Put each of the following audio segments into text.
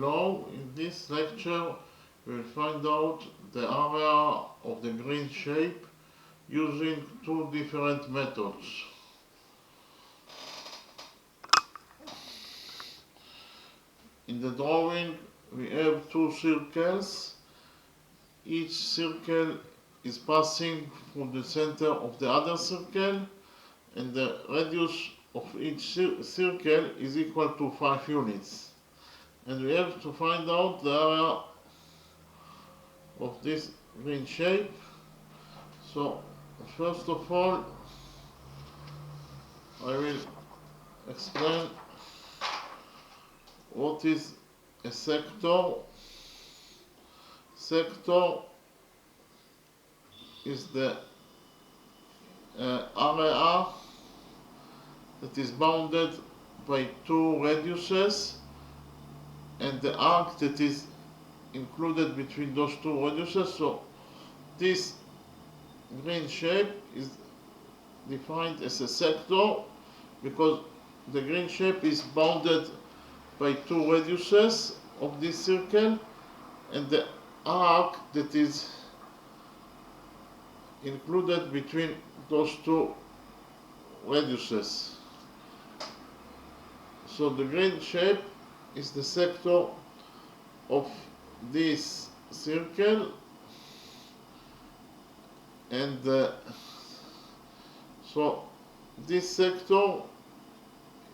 Hello, in this lecture we will find out the area of the green shape using two different methods. In the drawing we have two circles. Each circle is passing through the center of the other circle, and the radius of each circle is equal to 5 units. And we have to find out the area of this green shape. So first of all, I will explain what is a sector. Sector is the area that is bounded by two radiuses and the arc that is included between those two radiuses. So this green shape is defined as a sector because the green shape is bounded by two radiuses of this circle, and the arc that is included between those two radiuses. So the green shape is the sector of this circle, and so this sector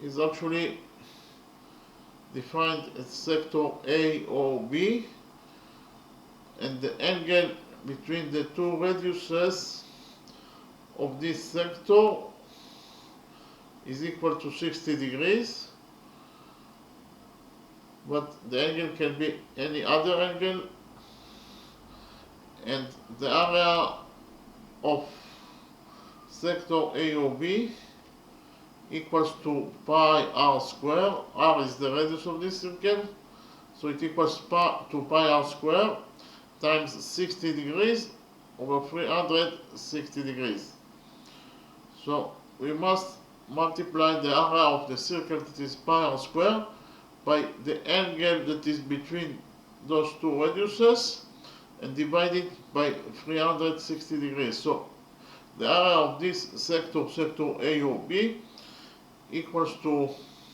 is actually defined as sector A or B, and the angle between the two radiuses of this sector is equal to 60 degrees, but the angle can be any other angle, and the area of sector A or B equals to pi r square. R is the radius of this circle, so it equals to pi r square times 60 degrees over 360 degrees. So we must multiply the area of the circle, that is pi r square, by the angle that is between those two radiuses and divide it by 360 degrees. So the area of this sector, sector A or B, equals to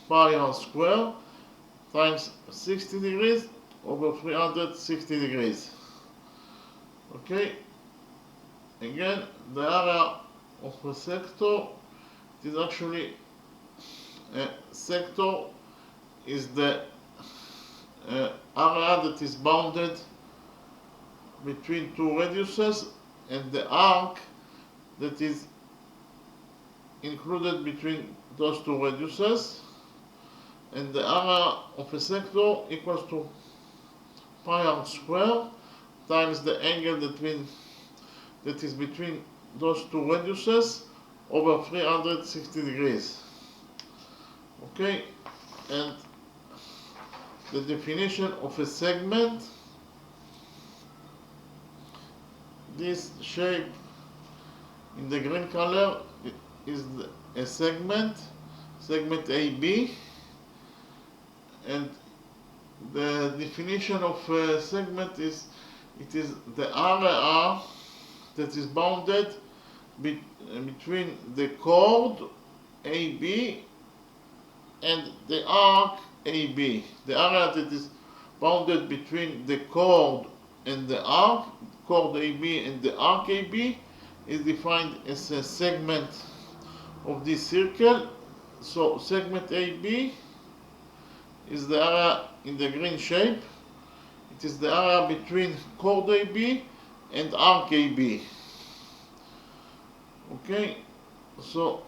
pi r square times 60 degrees over 360 degrees. Okay, again, the area of a sector is actually a sector is the area that is bounded between two radiuses, and the arc that is included between those two radiuses, and the area of a sector equals to pi r square times the angle that is between those two radiuses over 360 degrees. Okay, and the definition of a segment: this shape in the green color is a segment AB, and the definition of a segment is it is the area that is bounded between the chord AB and the arc AB. The area that is bounded between the chord and the arc, chord AB and the arc AB, is defined as a segment of this circle. So segment AB is the area in the green shape. It is the area between chord AB and arc AB. Okay, so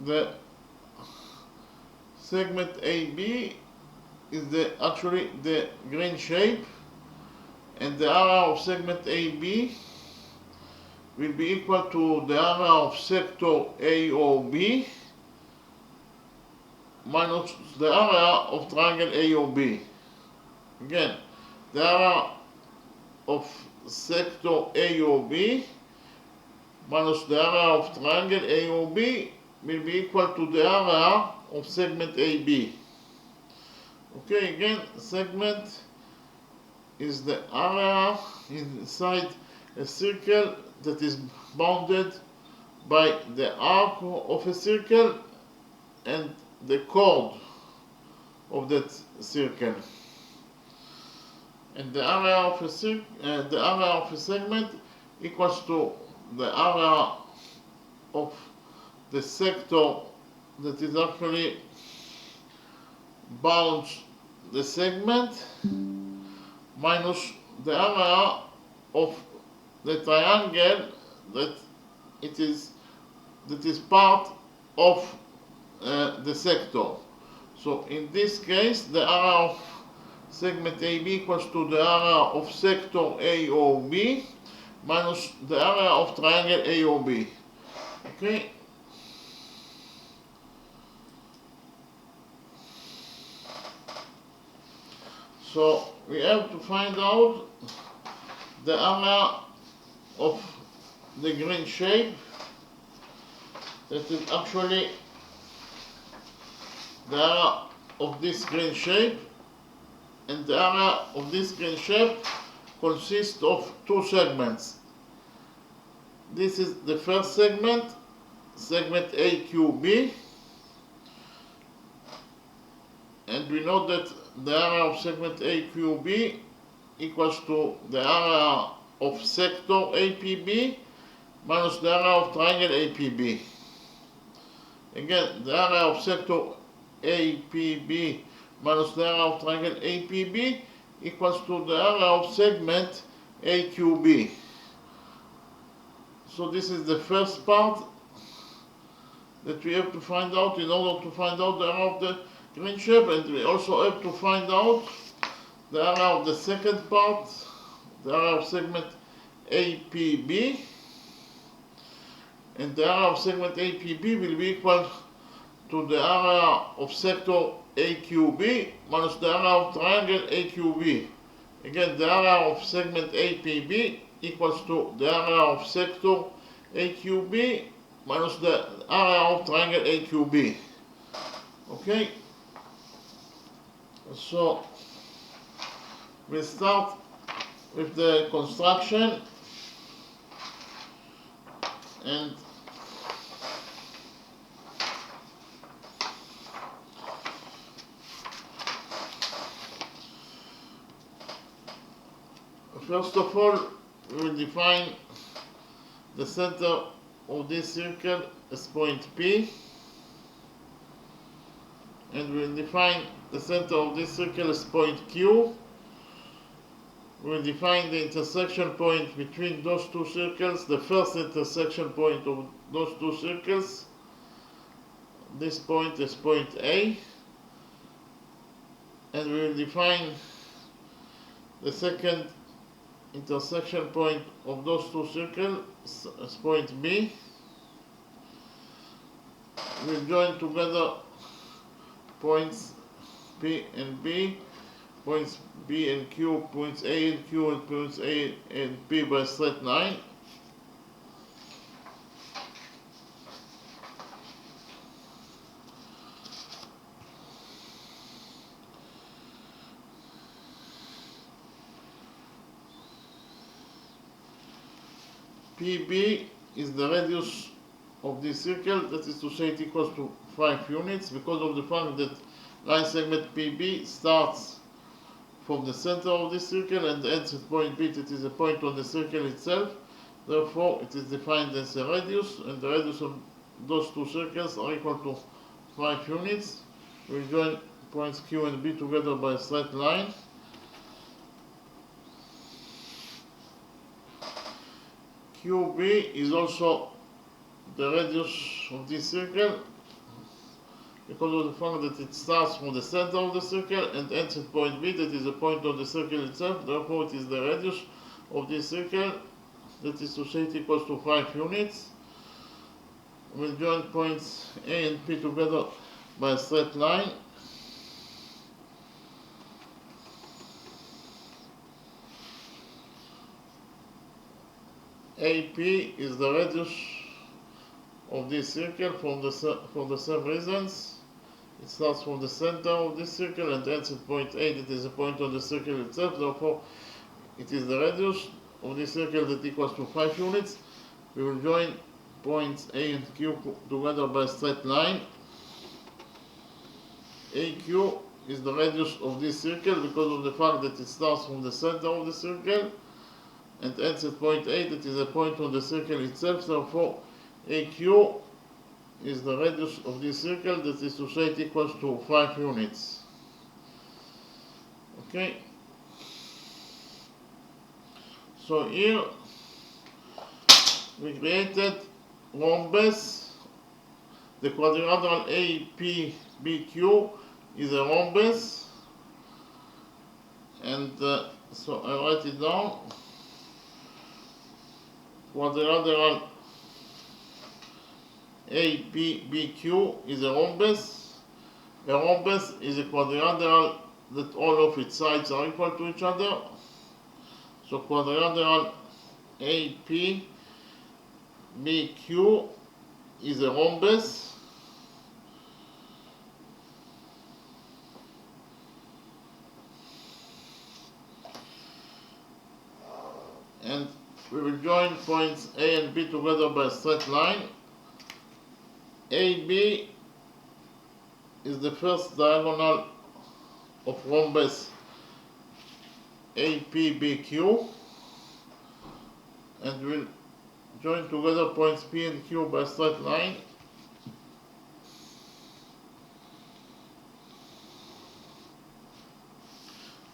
the segment AB is actually the green shape, and the area of segment AB will be equal to the area of sector A or B minus the area of triangle A or B. Again, the area of sector A or B minus the area of triangle A or B will be equal to the area of segment AB. Okay, again, segment is the area inside a circle that is bounded by the arc of a circle and the chord of that circle. And the area of a segment equals to the area of the sector that is actually bounds the segment minus the area of the triangle that is part of the sector. So in this case, the area of segment AB equals to the area of sector AOB minus the area of triangle AOB. Okay. So we have to find out the area of the green shape that is actually the area of this green shape, and the area of this green shape consists of two segments. This is the first segment, segment AQB, and we know that the area of segment AQB equals to the area of sector APB minus the area of triangle APB. Again, the area of sector APB minus the area of triangle APB equals to the area of segment AQB. So this is the first part that we have to find out in order to find out the area of the green shape, and we also have to find out the area of the second part, the area of segment APB, and the area of segment APB will be equal to the area of sector AQB minus the area of triangle AQB. Again, the area of segment APB equals to the area of sector AQB minus the area of triangle AQB. Okay? So we start with the construction, and first of all we will define the center of this circle as point P, and we will define the center of this circle as point Q. We will define the intersection point between those two circles, the first intersection point of those two circles. This point is point A, and we will define the second intersection point of those two circles as point B. We will join together points P and B, points B and Q, points A and Q, and points A and P by a straight line. PB is the radius of this circle, that is to say it equals to 5 units, because of the fact that line segment PB starts from the center of this circle and ends at point B, that is a point on the circle itself. Therefore, it is defined as a radius, and the radius of those two circles are equal to 5 units. We join points Q and B together by a straight line. QB is also the radius of this circle, because of the fact that it starts from the center of the circle and ends at point B, that is a point on the circle itself. Therefore, it is the radius of this circle, that is to say it equals to 5 units. We'll join points A and P together by a straight line. AP is the radius of this circle for the same reasons. It starts from the center of this circle and ends at point A, that is a point on the circle itself. Therefore, it is the radius of this circle that equals to 5 units. We will join points A and Q together by a straight line. AQ is the radius of this circle because of the fact that it starts from the center of the circle and ends at point A, that is a point on the circle itself. Therefore, AQ is the radius of this circle, that is to say it equals to 5 units. Okay. So here we created rhombus. The quadrilateral APBQ is a rhombus, and so I write it down. Quadrilateral APBQ is a rhombus. A rhombus is a quadrilateral that all of its sides are equal to each other. So quadrilateral APBQ is a rhombus. And we will join points A and B together by a straight line. AB is the first diagonal of rhombus APBQ, and we'll join together points P and Q by a straight line.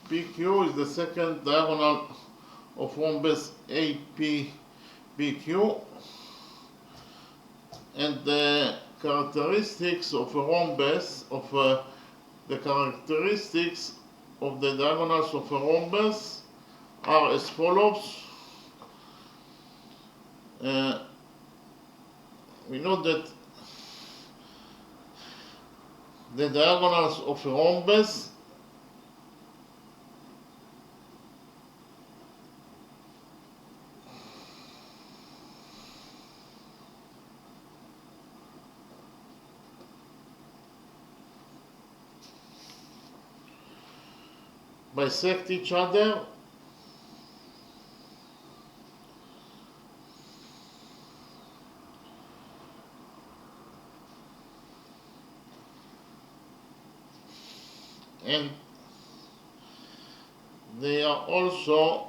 PQ is the second diagonal of rhombus APBQ, and the characteristics of a rhombus, the characteristics of the diagonals of a rhombus are as follows. We know that the diagonals of a rhombus bisect each other and they are also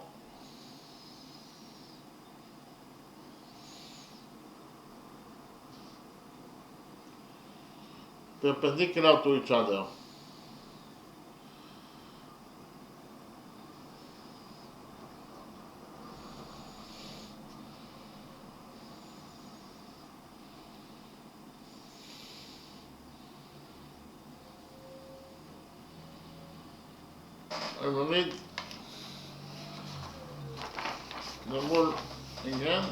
perpendicular to each other. I will read the rule again.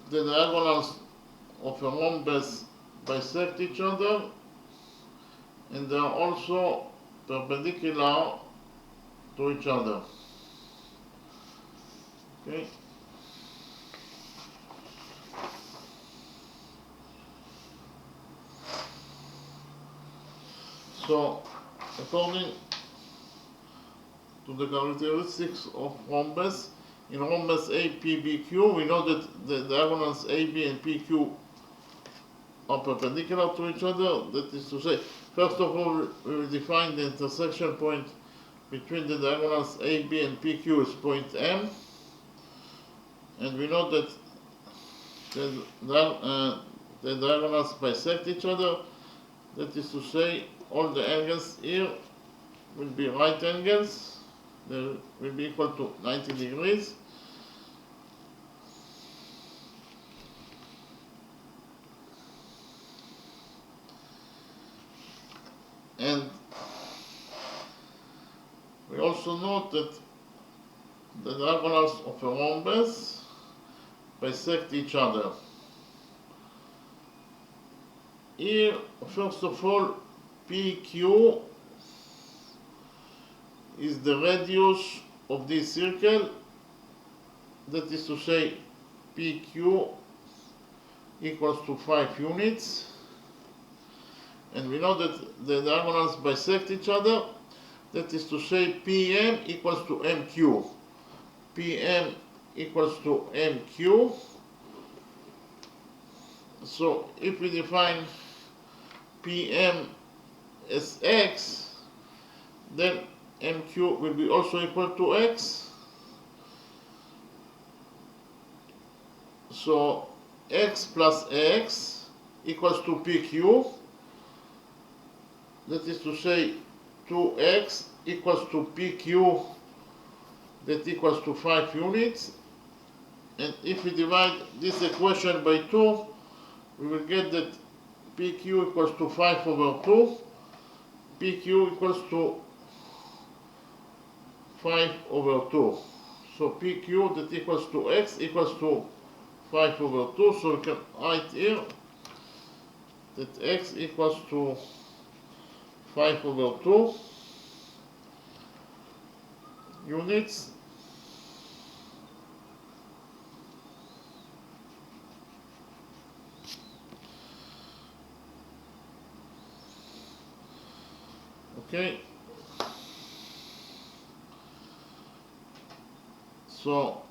The diagonals of a rhombus bisect each other, and they are also perpendicular to each other. Okay. So, according to the characteristics of rhombus, in rhombus APBQ, we know that the diagonals AB and PQ are perpendicular to each other. That is to say, first of all, we will define the intersection point between the diagonals AB and PQ as point M, and we know that the diagonals bisect each other. That is to say, all the angles here will be right angles. They will be equal to 90 degrees. And we also note that the diagonals of a rhombus bisect each other. Here, first of all, PQ is the radius of this circle. That is to say, PQ equals to 5 units. and we know that the diagonals bisect each other. That is to say, PM equals to MQ. PM equals to MQ. So if we define PM as X, then MQ will be also equal to X. So X plus X equals to PQ. That is to say, 2X equals to PQ, that equals to 5 units. And if we divide this equation by 2, we will get that PQ equals to 5 over 2. PQ equals to 5 over 2. So PQ that equals to X equals to 5 over 2. So we can write here that X equals to 5 over 2 units. Okay. So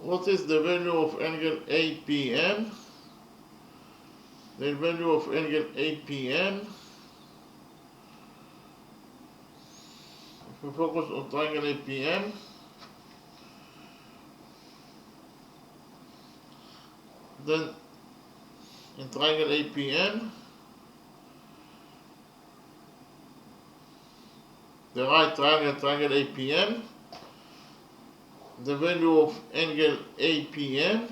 what is the value of angle APM? The value of angle APM, if we focus on triangle APM, then in triangle APM, the right triangle APM, the value of angle APM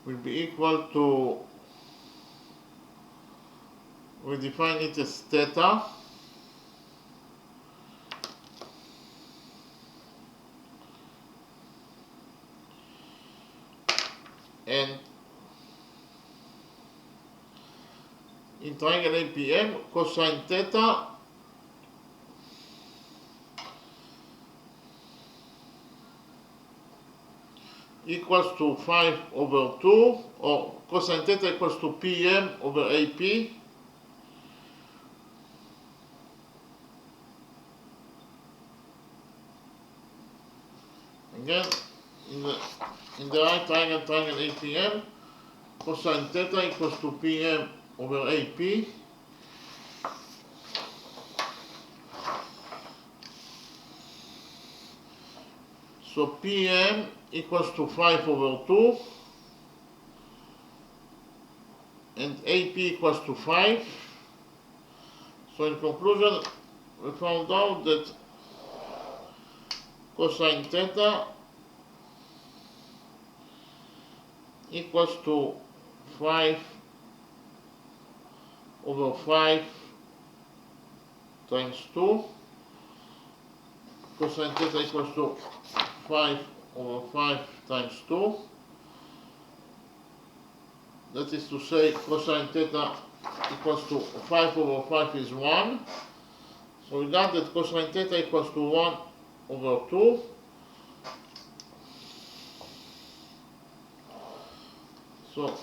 will be equal to, we define it as theta, and in triangle APM, cosine theta equals to 5 over 2, or cosine theta equals to PM over AP. Again, in the right triangle APM, cosine theta equals to PM over AP. So PM equals to 5 over 2 and AP equals to 5. So in conclusion, we found out that cosine theta equals to 5 over 5 times 2. Cosine theta equals to 5 over 5 times 2. That is to say, cosine theta equals to 5 over 5 is 1. So we got that cosine theta equals to 1 over 2. So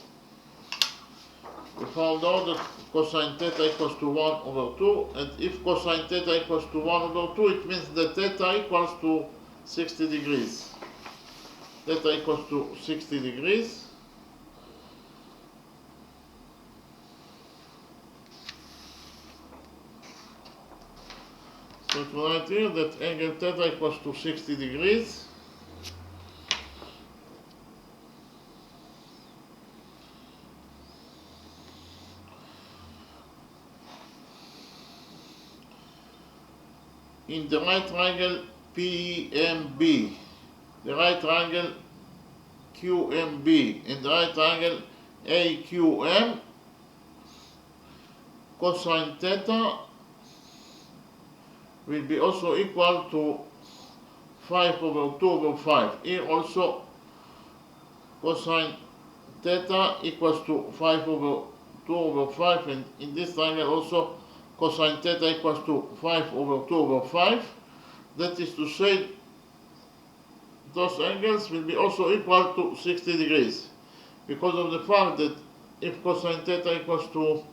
we found out that cosine theta equals to 1 over 2, and if cosine theta equals to 1 over 2, it means that theta equals to 60 degrees. Theta equals to 60 degrees. So to write here that angle theta equals to 60 degrees. In the right triangle PMB, the right triangle QMB, and the right triangle AQM, cosine theta will be also equal to 5 over 2 over 5. Here also cosine theta equals to 5 over 2 over 5, and in this triangle also cosine theta equals to 5 over 2 over 5. That is to say, those angles will be also equal to 60 degrees, because of the fact that if cosine theta equals to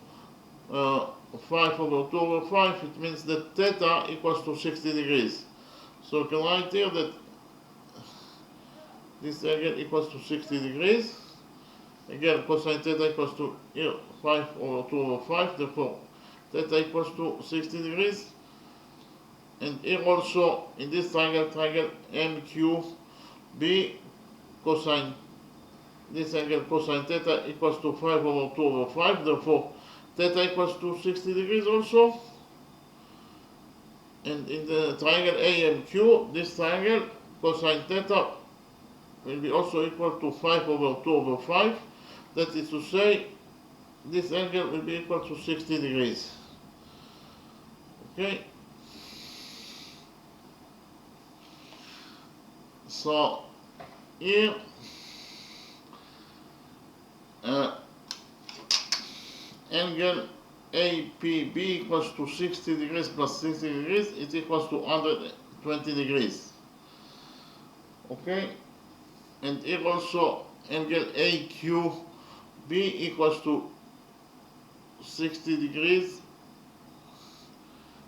5 over 2 over 5, it means that theta equals to 60 degrees. So we can write here that this angle equals to 60 degrees. Again, cosine theta equals to here 5 over 2 over 5, therefore theta equals to 60 degrees. And here also, in this triangle MQB, cosine, this angle cosine theta equals to 5 over 2 over 5, therefore theta equals to 60 degrees also. And in the triangle AMQ, this triangle cosine theta will be also equal to 5 over 2 over 5. That is to say, this angle will be equal to 60 degrees. Okay? So, here, angle APB equals to 60 degrees plus 60 degrees, it equals to 120 degrees. Okay? And here also, angle AQB equals to 60 degrees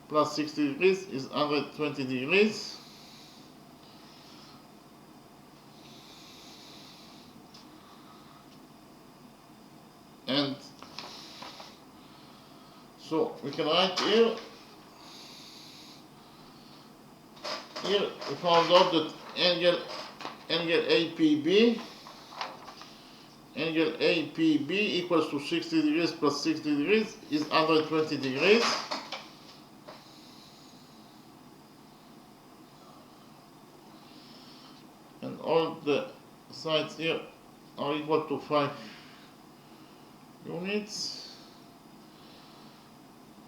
plus 60 degrees is 120 degrees. And so we can write here we found out that angle APB equals to 60 degrees plus 60 degrees is 120 degrees. And all the sides here are equal to 5 units.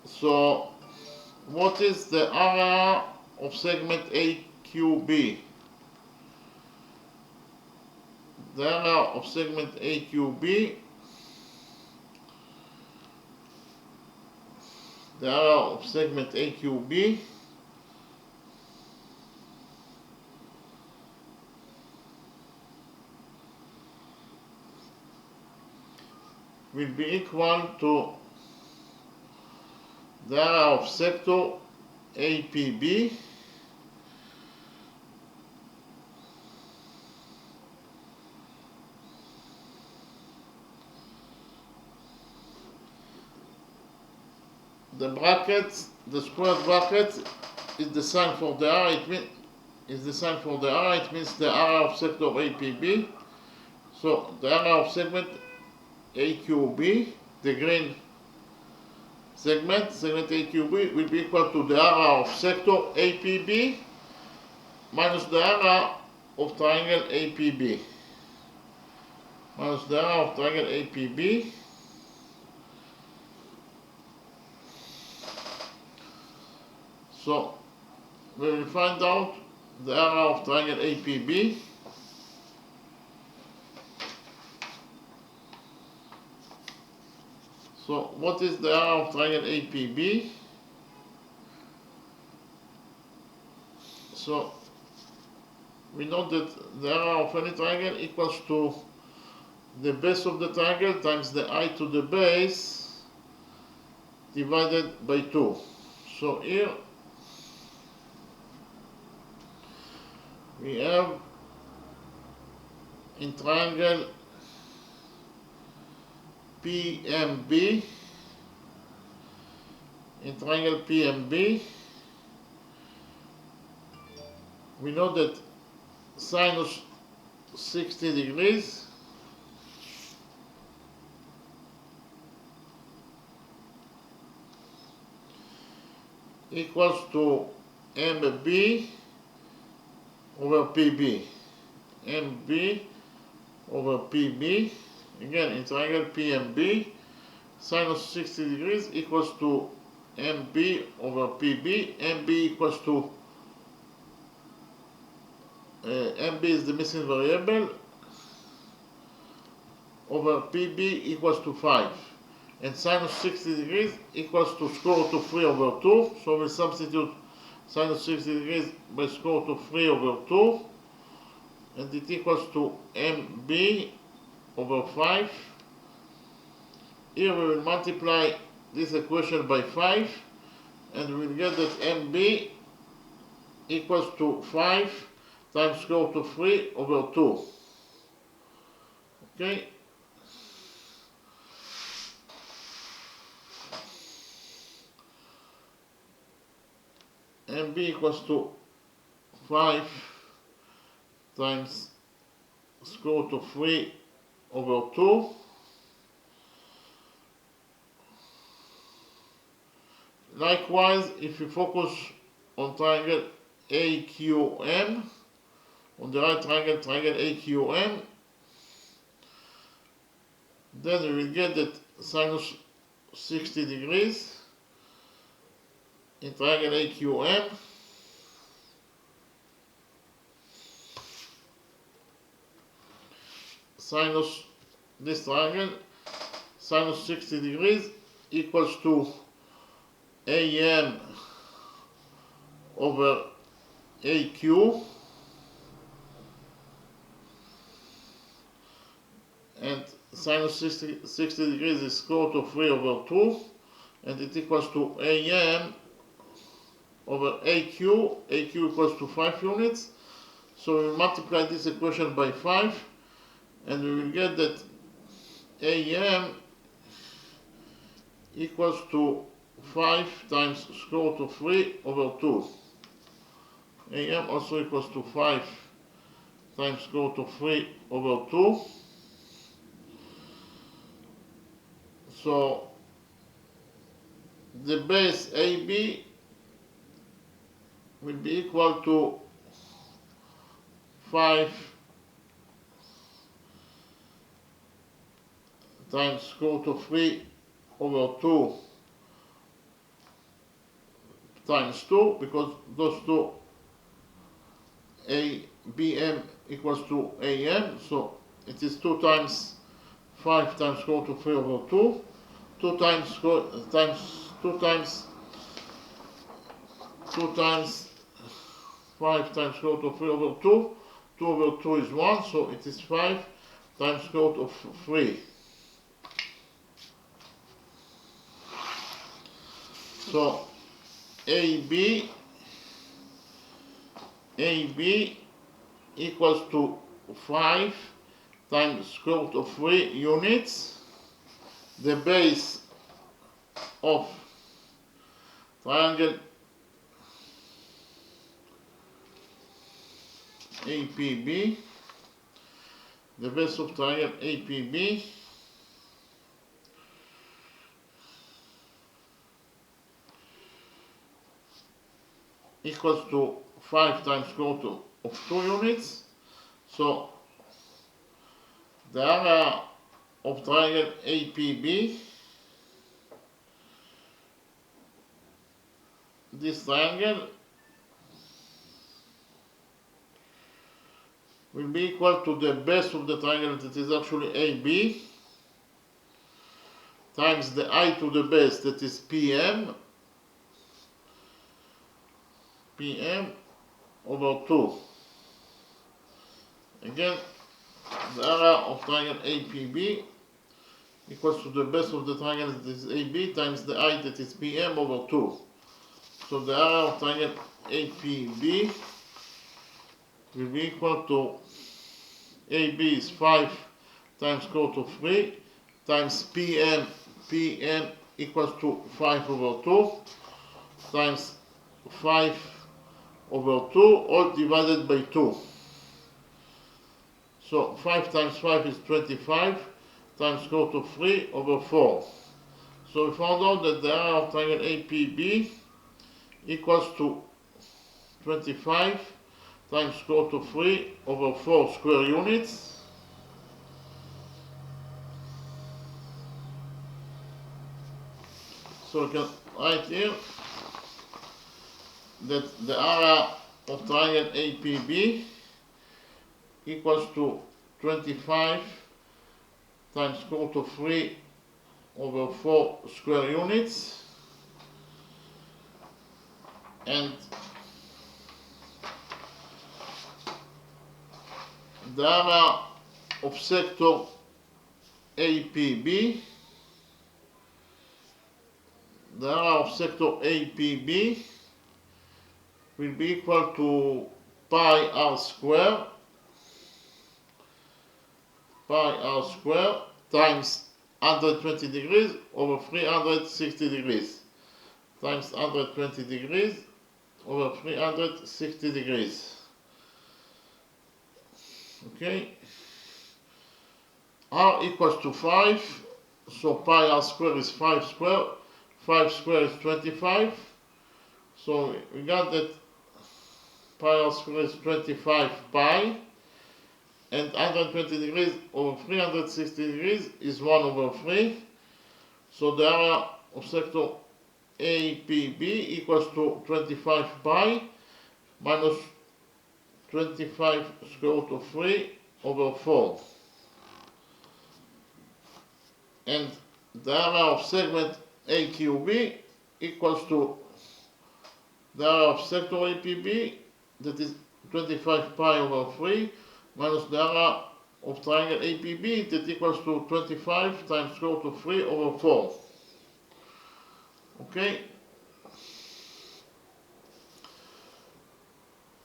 So, what is the area of segment AQB? The area of segment AQB, the area of segment AQB will be equal to the area of sector APB the brackets, the square bracket is the sign for the area. It means it means the area of sector APB. So the area of segment AQB, the green segment AQB, will be equal to the area of sector APB minus the area of triangle APB. Minus the area of triangle APB. So we will find out the area of triangle APB. So what is the area of triangle APB? So we know that the area of any triangle equals to the base of the triangle times the height to the base divided by 2. So here we have in triangle PMB, we know that sinus 60 degrees equals to MB over PB. MB over PB. Again, in triangle PMB, sinus 60 degrees equals to MB over PB. MB equals to MB is the missing variable over PB equals to 5. and sinus 60 degrees equals to square root of 3 over 2. So we substitute sinus 60 degrees by square root of 3 over 2, and it equals to mb over 5. Here we will multiply this equation by 5, and we will get that mb equals to 5 times square root of 3 over 2. Okay? mb equals to 5 times square root of 3 over 2. Likewise, if you focus on triangle AQM, on the right triangle, triangle AQM, then we will get that sinus 60 degrees in triangle AQM sinus this triangle sinus 60 degrees equals to AM over AQ, and sinus 60 degrees is square root of 3 over 2, and it equals to AM over AQ. AQ equals to 5 units. So we multiply this equation by 5, and we will get that AM equals to 5 times square root of 3 over 2. AM also equals to 5 times square root of 3 over 2. So the base AB will be equal to 5 times square root of 3 over 2 times 2, because those two BM equals to AM, so it is 2 times 5 times square root of 3 over 2, 2 times 5 times square root of 3 over 2, 2 over 2 is 1, so it is 5 times square root of 3. So AB equals to 5 times square root of 3 units. The base of triangle APB, the base of triangle APB equals to 5 times square root of 2 units. So the area of triangle APB, this triangle, will be equal to the base of the triangle that is actually AB times the height to the base, that is PM over 2. Again, the area of triangle APB equals to the base of the triangle that is AB times the height that is PM over 2. So the area of triangle APB will be equal to AB is 5 times square root of 3 times PM equals to 5 over 2 times 5 over 2, all divided by 2. So 5 times 5 is 25 times square root of 3 over 4. So we found out that the area of triangle APB equals to 25 times square root of 3 over 4 square units. So we can write here that the area of triangle APB equals to 25 times square root of 3 over 4 square units, and the area of sector APB, the area of sector APB will be equal to pi r square times 120 degrees over 360 degrees times 120 degrees over 360 degrees. Okay, r equals to 5, so pi r square is 5 square. 5 square is 25, so we got that pi r square is 25 pi, and 120 degrees over 360 degrees is 1 over 3. So the area of sector APB equals to 25 pi minus 25 square root of 3 over 4. And the area of segment AQB equals to the area of sector APB, that is 25 pi over 3, minus the area of triangle APB, that equals to 25 times square root of 3 over 4. Okay?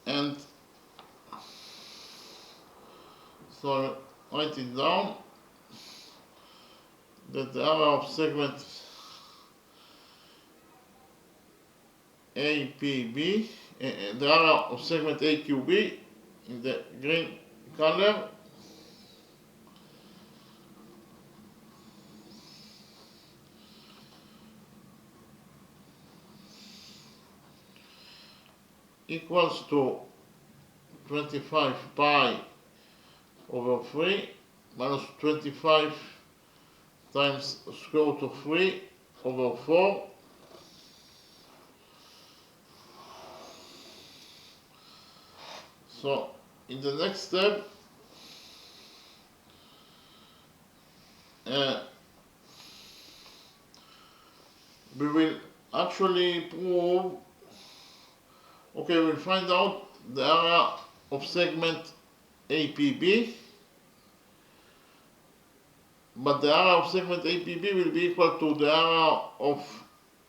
And so write it down that the area of segment APB, the area of segment AQB in the green color equals to 25 pi over 3 minus 25 times square root of 3 over 4. So in the next step, we will actually prove, okay, we'll find out the area of segment APB, but the area of segment APB will be equal to the area of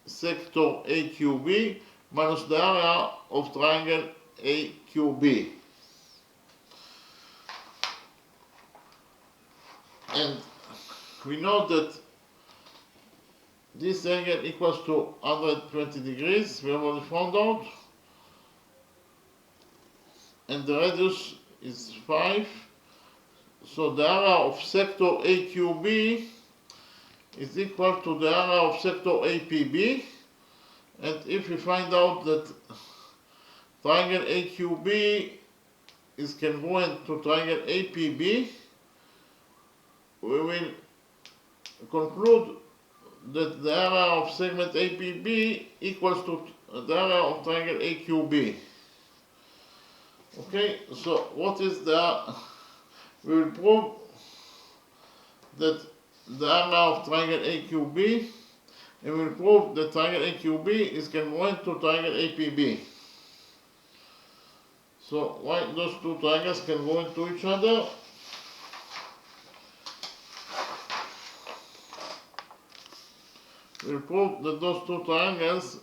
sector AQB minus the area of triangle AQB. And we know that this angle equals to 120 degrees, we have already found out, and the radius is 5, so the area of sector AQB is equal to the area of sector APB, and if we find out that triangle AQB is congruent to triangle APB, we will conclude that the area of segment APB equals to the area of triangle AQB. Okay, so what is we will prove that the area of triangle AQB, and we will prove that triangle AQB is congruent to triangle APB. So why those two triangles congruent to each other? We'll prove that those two triangles,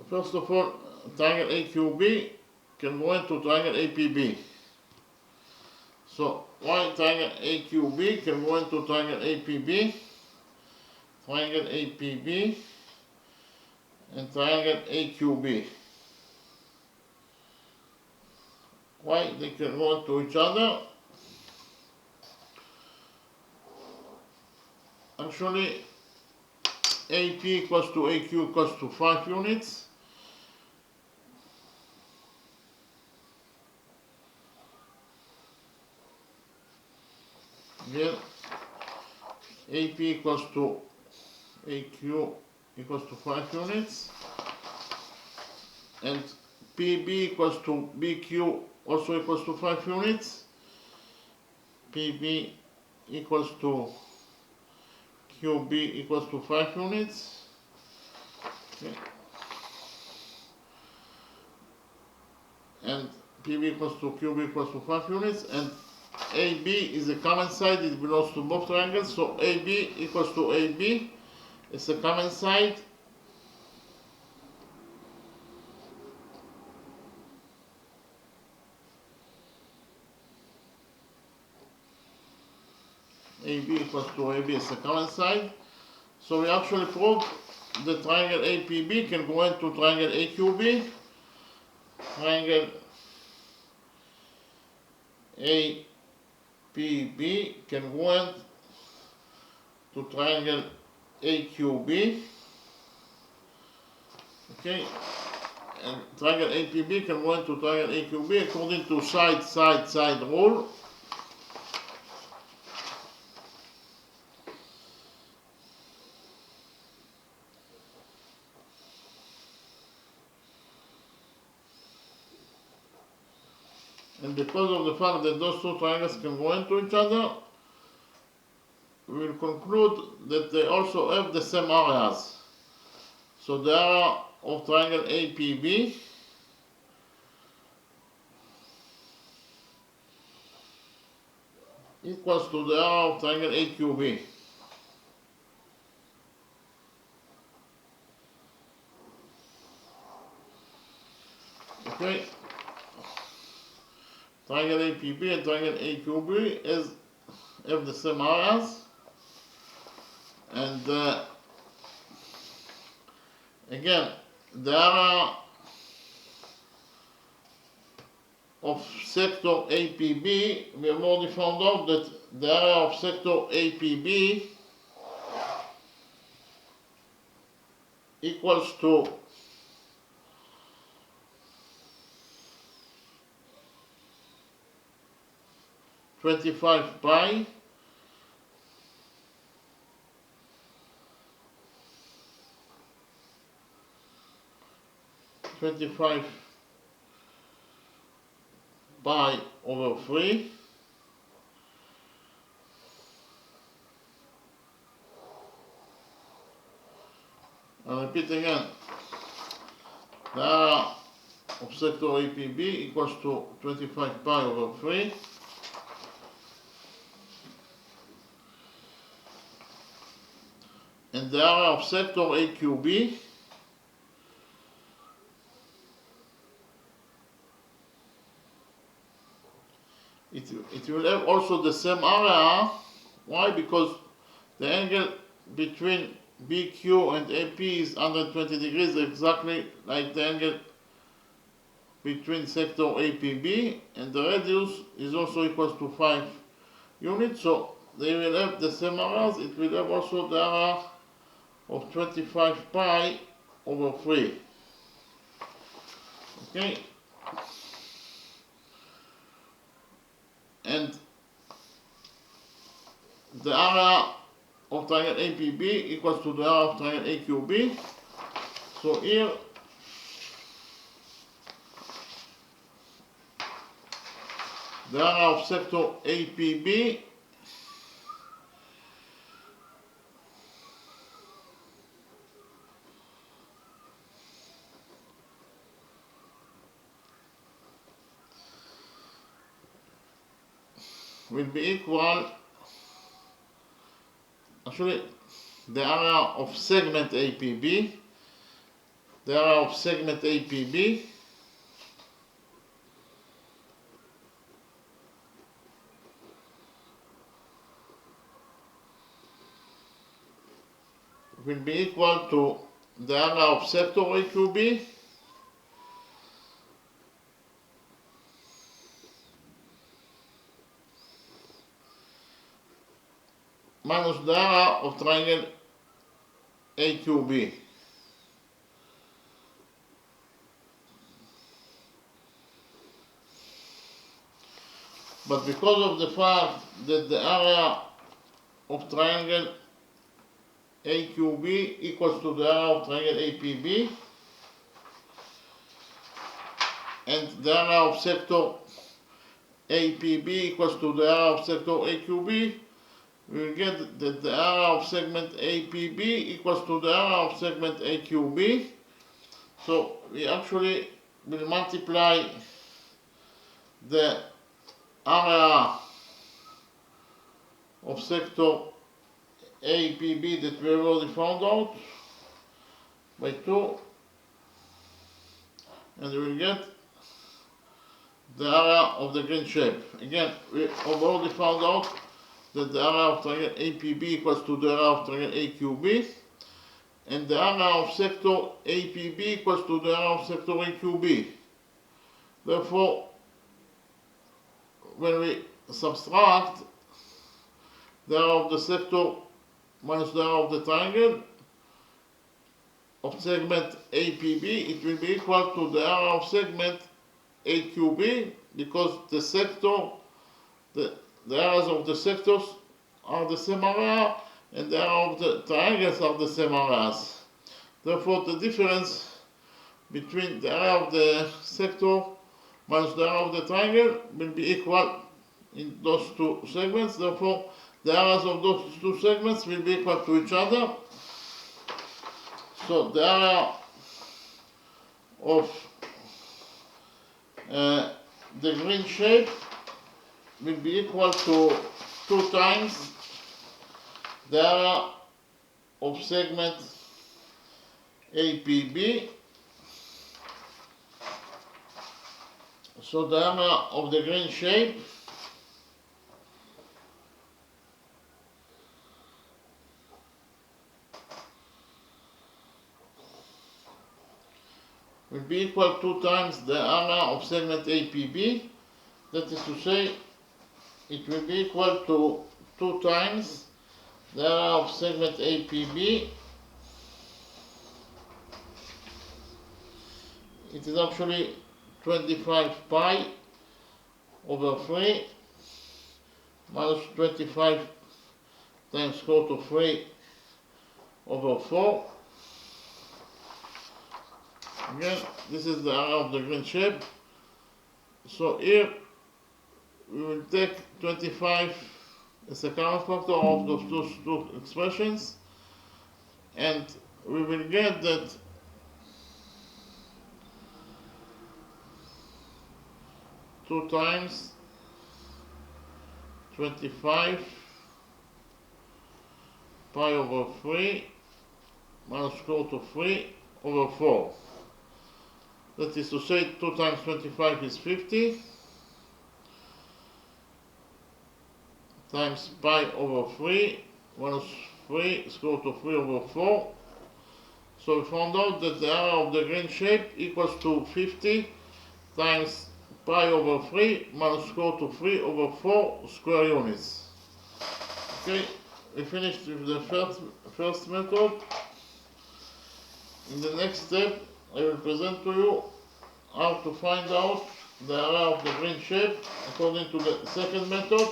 first of all, triangle AQB congruent to triangle APB. So why triangle AQB congruent to triangle APB? Triangle APB and triangle AQB. Why they congruent to each other? Actually, AP equals to AQ equals to 5 units. Here, AP equals to AQ equals to 5 units. And PB equals to BQ also equals to 5 units. PB equals to QB equals to 5 units. Okay. And PB equals to QB equals to 5 units, and AB is a common side, it belongs to both triangles, so AB equals to AB, it's a common side. AB equals to AB is a common side. So we actually proved the triangle APB can go into triangle AQB. Triangle APB can go into triangle AQB. Okay, and triangle APB can go into triangle AQB according to side rule. And because of the fact that those two triangles can go into each other, we will conclude that they also have the same areas. So the area of triangle APB equals to the area of triangle AQB. Okay? Triangle APB and triangle AQB have the same areas, and again, the area of sector APB, we have already found out that the area of sector APB equals to 25 pi 25 pi over 3 and repeat again, the area of sector APB equals to 25 pi over 3 and the area of sector AQB it will have also the same area. Why? Because the angle between BQ and AP is 120 degrees, exactly like the angle between sector APB, and the radius is also equal to 5 units, so they will have the same areas. It will have also the area of 25 pi over 3. Okay? And the area of triangle APB equals to the area of triangle AQB. So here the area of sector APB will be equal, actually the area of segment APB, the area of segment APB will be equal to the area of sector AQB minus the area of triangle AQB. But because of the fact that the area of triangle AQB equals to the area of triangle APB and the area of sector APB equals to the area of sector AQB, we will get that the area of segment APB equals to the area of segment AQB. So we actually will multiply the area of sector APB that we have already found out by 2, and we will get the area of the green shape. Again, we have already found out that the area of triangle APB equals to the area of triangle AQB, and the area of sector APB equals to the area of sector AQB. Therefore, when we subtract the area of the sector minus the area of the triangle of segment APB, it will be equal to the area of segment AQB, because the areas of the sectors are the same area, and the area of the triangles are the same areas. Therefore, the difference between the area of the sector minus the area of the triangle will be equal in those two segments. Therefore, the areas of those two segments will be equal to each other. So the area of the green shape will be equal to 2 times the area of segment APB. So the area of the green shape will be equal 2 times the area of segment APB. That is to say, it will be equal to 2 times the area of segment APB. It is actually 25 pi over 3 minus 25 times square root of 3 over 4. Again, this is the area of the green shape. So here we will take 25 as a common factor of those two expressions, and we will get that two times 25 pi over 3 minus square root of 3 over 4. That is to say, 2 times 25 is 50, times pi over 3 minus 3 square root of 3 over 4. So we found out that the area of the green shape equals to 50 times pi over 3 minus square root of 3 over 4 square units. Okay, we finished with the first method. In the next step, I will present to you how to find out the area of the green shape according to the second method.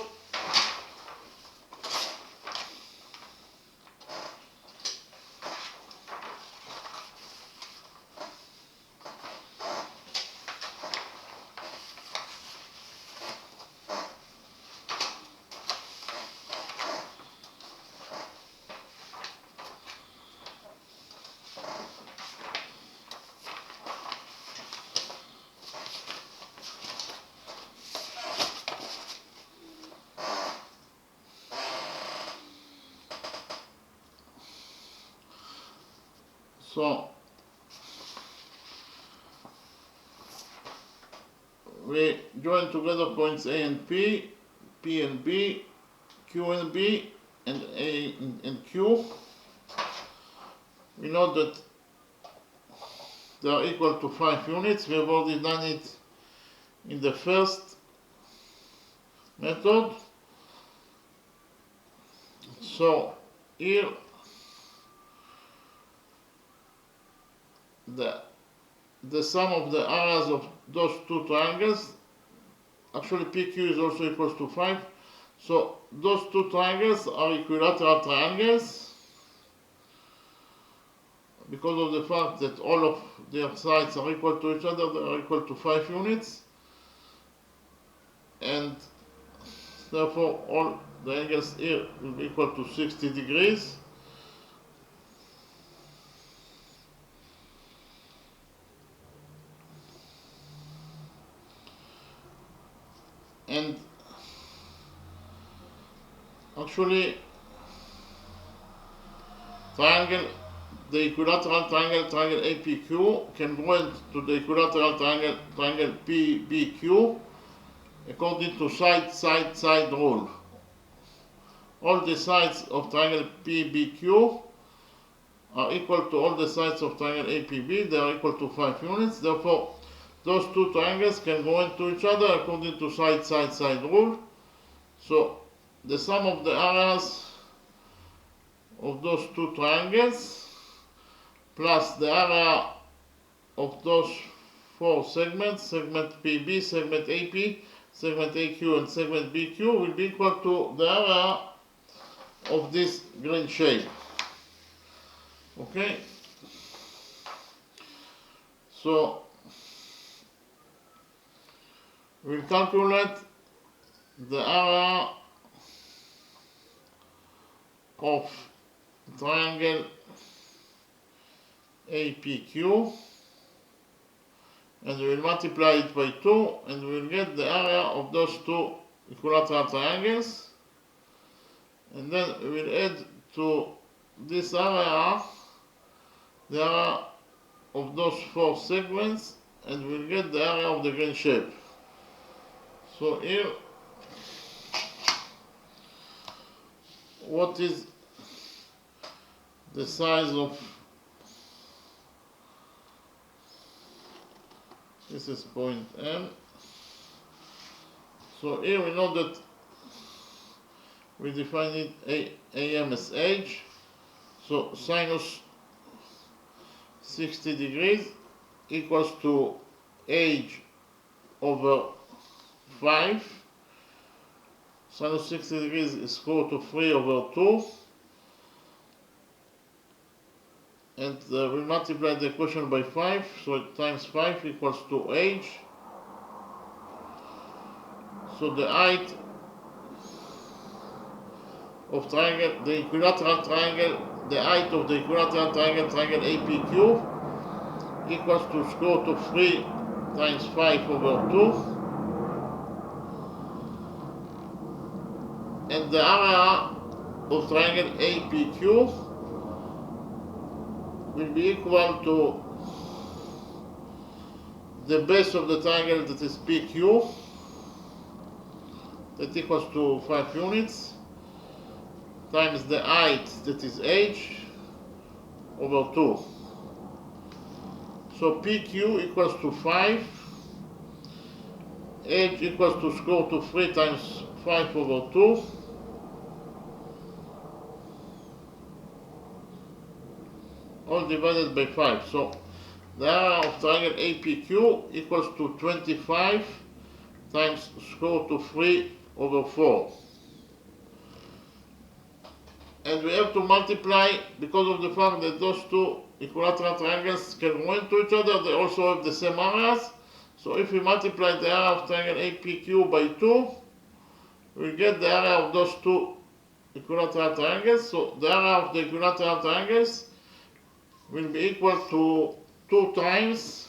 So we join together points A and P, P and B, Q and B, and A and Q. We know that they are equal to 5 units. We have already done it in the first method. So here the sum of the areas of those two triangles, actually PQ is also equals to 5. So those two triangles are equilateral triangles because of the fact that all of their sides are equal to each other. They are equal to 5 units, and therefore all the angles here will be equal to 60 degrees. And actually, the equilateral triangle APQ can go into the equilateral triangle PBQ according to side rule. All the sides of triangle PBQ are equal to all the sides of triangle APB. They are equal to 5 units. Therefore, those two triangles can go into each other according to side rule. So the sum of the areas of those two triangles plus the area of those four segments, segment PB, segment AP, segment AQ, and segment BQ, will be equal to the area of this green shape. Okay? So we'll calculate the area of triangle APQ, and we will multiply it by 2, and we will get the area of those two equilateral triangles, and then we will add to this area the area of those four segments, and we will get the area of the green shape. So here, what is the size of this? Is point M. So here we know that we define it AM as H. So sinus 60 degrees equals to H over 5. Sinus 60 degrees is equal to 3 over 2. And we multiply the equation by 5, so times 5 equals to H. So the height of triangle, the equilateral triangle, the height of the equilateral triangle APQ equals to square root of 3 times 5 over 2. And the area of triangle APQ will be equal to the base of the triangle, that is PQ, that equals to 5 units, times the height, that is H, over 2. So PQ equals to 5, H equals to square root of 3 times 5 over 2, all divided by 5. So the area of triangle APQ equals to 25 times square root of 3 over 4. And we have to multiply, because of the fact that those two equilateral triangles can go into each other, they also have the same areas. So if we multiply the area of triangle APQ by 2, we get the area of those two equilateral triangles. So the area of the equilateral triangles will be equal to 2 times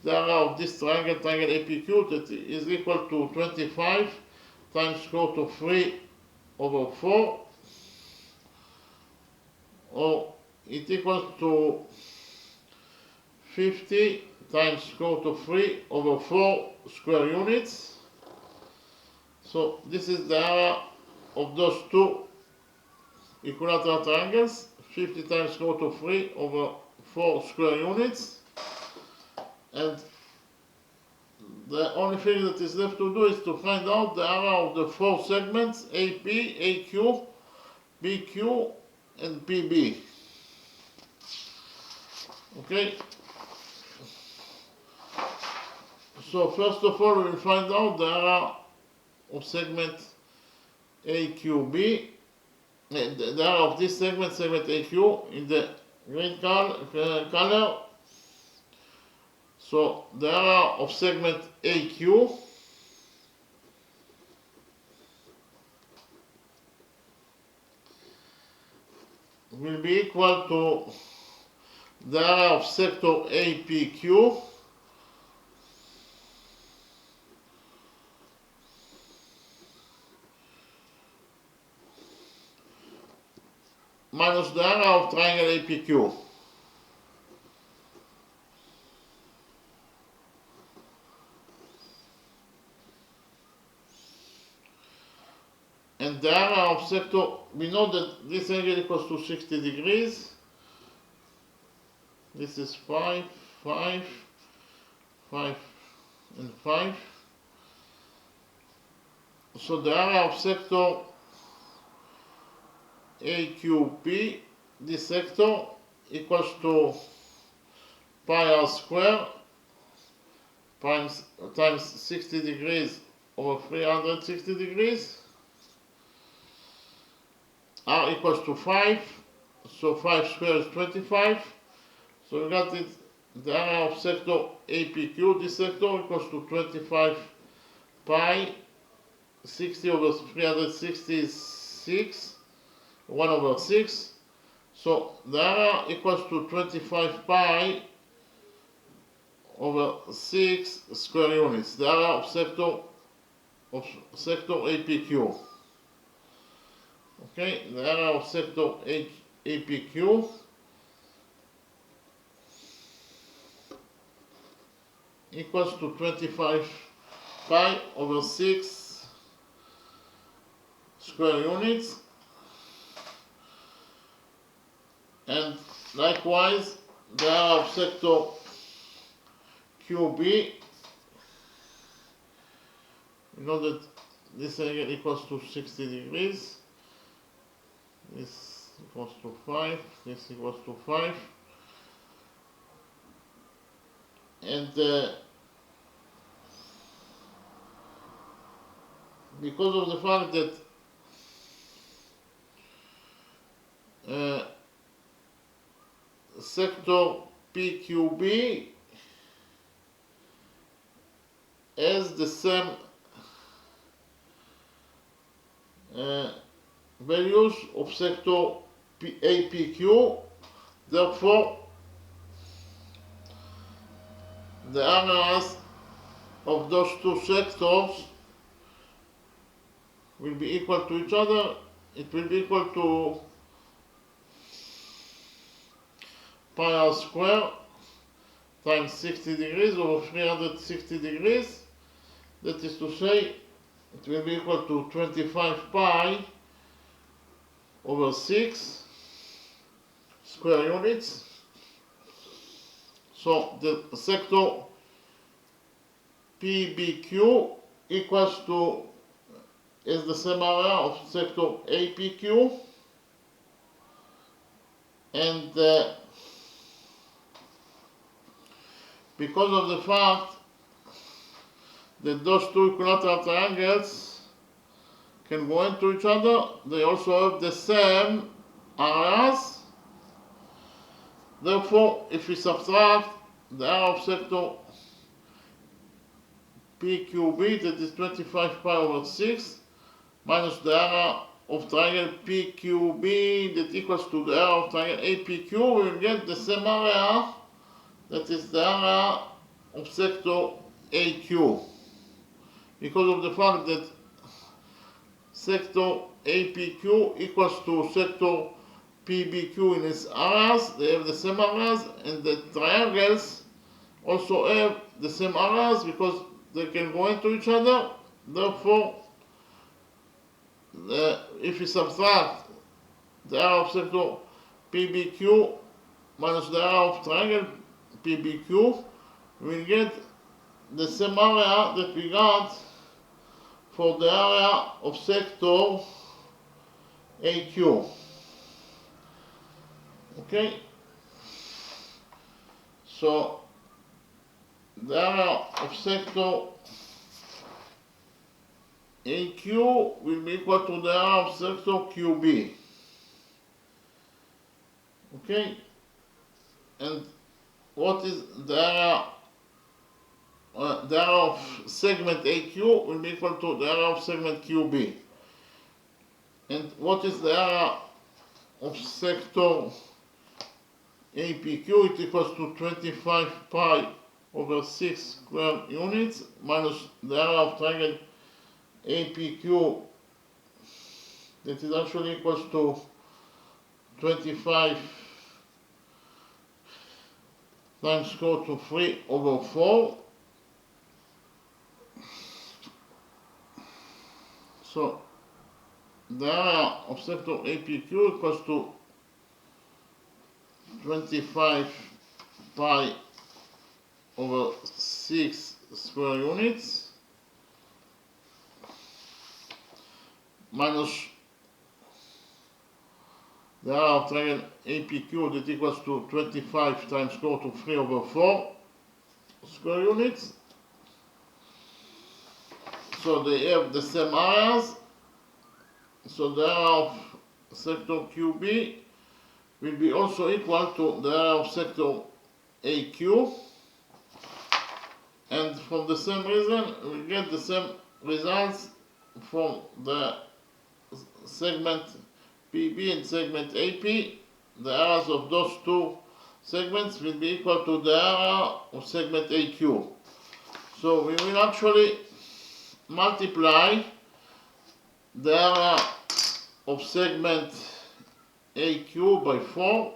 the area of this triangle APQ, that is equal to 25 times square root of 3 over 4, or it equals to 50 times square root of 3 over 4 square units. So this is the area of those two equilateral triangles, 50 times square root of 3 over 4 square units. And the only thing that is left to do is to find out the area of the 4 segments AP, AQ, BQ, and PB. Okay? So first of all, we will find out the area of segment AQB, the area of this segment AQ, in the green color. So the area of segment AQ will be equal to the area of sector APQ minus the area of triangle APQ. And the area of sector, we know that this angle equals to 60 degrees. This is 5, 5, 5, and 5. So the area of sector AQP, this sector, equals to pi r square times 60 degrees over 360 degrees. R equals to 5, so 5 squared is 25. So we got it, the area of sector APQ, this sector, equals to 25 pi 60 over 366, 1 over 6. So the area equals to 25 pi over 6 square units, the area of sector APQ. Okay, the area of sector APQ equals to 25 pi over 6 square units, and likewise the area of sector QB, we know that this angle equals to 60 degrees, this equals to 5, this equals to 5, and because of the fact that sector PQB has the same values of sector APQ, therefore the areas of those two sectors will be equal to each other. It will be equal to pi r square times 60 degrees over 360 degrees. That is to say, it will be equal to 25 pi over 6 square units. So the sector PBQ equals to, is the same area of sector APQ, and because of the fact that those two equilateral triangles can go into each other, they also have the same areas. Therefore, if we subtract the area of sector PQB, that is 25 pi over 6, minus the area of triangle PQB that equals to the area of triangle APQ, we will get the same area, that is the area of sector AQ. Because of the fact that sector APQ equals to sector PBQ in its areas, they have the same areas, and the triangles also have the same areas because they can go into each other. Therefore, if we subtract the area of sector PBQ minus the area of triangle PBQ, we get the same area that we got for the area of sector AQ. Okay, so the area of sector AQ will be equal to the area of sector QB. Okay, and what is the area? The area of segment AQ will be equal to the area of segment QB. And what is the area of sector APQ, it equals to 25 pi over 6 square units minus the area of triangle APQ, that is actually equals to 25 times square root of 3 over 4. So the area of sector APQ equals to 25 pi over 6 square units minus the area of triangle APQ, that equals to 25 times square root of 3 over 4 square units. So they have the same areas. So the area of sector QB will be also equal to the area of sector AQ. And for the same reason, we get the same results from the segment PB and segment AP. The areas of those two segments will be equal to the area of segment AQ. So we will actually multiply the area of segment AQ by 4.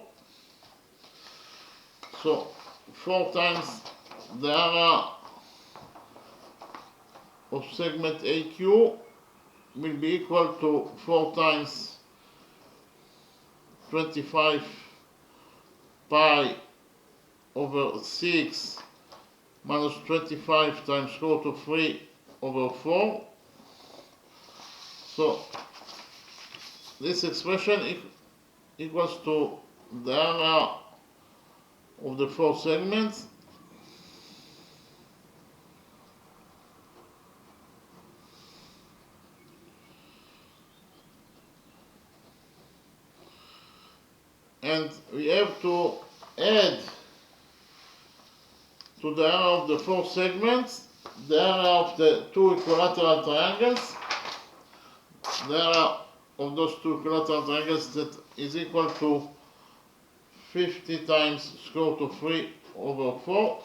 So 4 times the area of segment AQ will be equal to 4 times 25 pi over 6 minus 25 times square root of 3 over 4. So this expression equals to the area of the 4 segments and we have to add to the area of the 4 segments the area of the 2 equilateral triangles. The area of those 2 equilateral triangles, that is equal to 50 times square root of 3 over 4,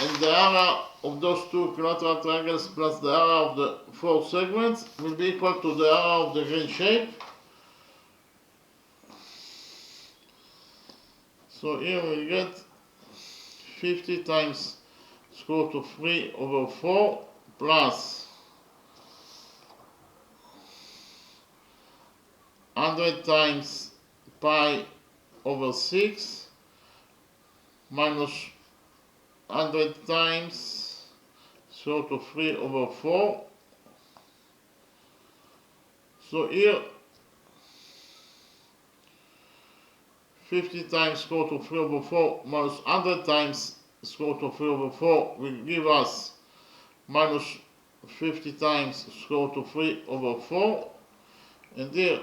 and the area of those 2 equilateral triangles plus the area of the 4 segments will be equal to the area of the green shape. So here we get 50 times square root of 3 over 4 plus 100 times pi over 6 minus 100 times square root of 3 over 4. So here 50 times square root of 3 over 4 minus 100 times square root of 3 over 4 will give us minus 50 times square root of 3 over 4. And here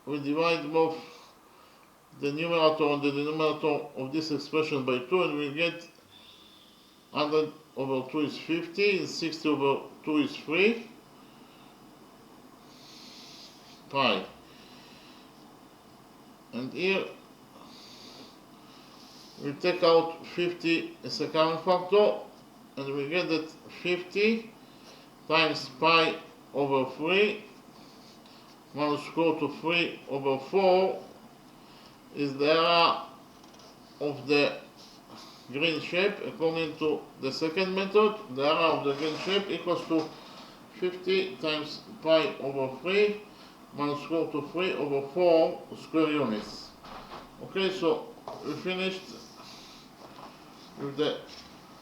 we divide both the numerator and the denominator of this expression by 2, and we get 100 over 2 is 50, and 60 over 2 is 3 pi. And here we take out 50 as a common factor, and we get that 50 times pi over 3 minus square root of 3 over 4 is the area of the green shape. According to the second method, the area of the green shape equals to 50 times pi over 3 minus square root of 3 over 4 square units. Okay, so we finished with the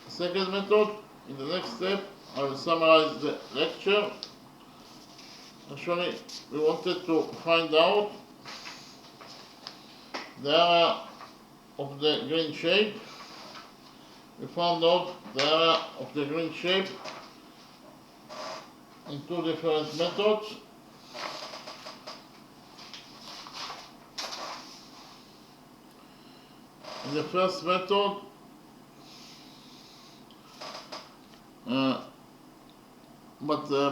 second method. In the next step, I will summarize the lecture. Actually, we wanted to find out the area of the green shape. We found out the area of the green shape in 2 different methods. In the first method,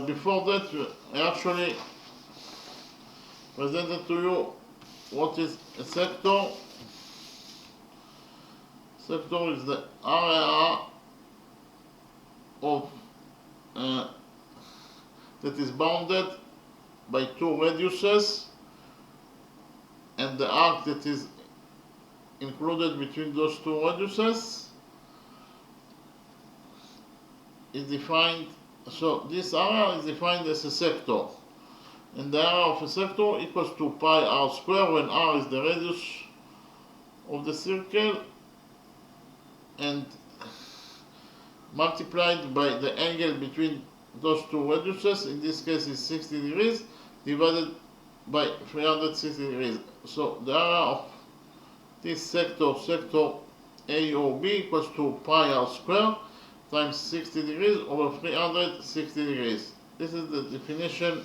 before that, I actually presented to you what is a sector. Sector is the area of that is bounded by two radiuses, and the arc that is included between those two radiuses is defined. So this area is defined as a sector, and the area of a sector equals to pi r square, when r is the radius of the circle, and multiplied by the angle between those two radiuses. In this case is 60 degrees, divided by 360 degrees. So the area of this sector, sector AOB, equals to pi r square times 60 degrees over 360 degrees. This is the definition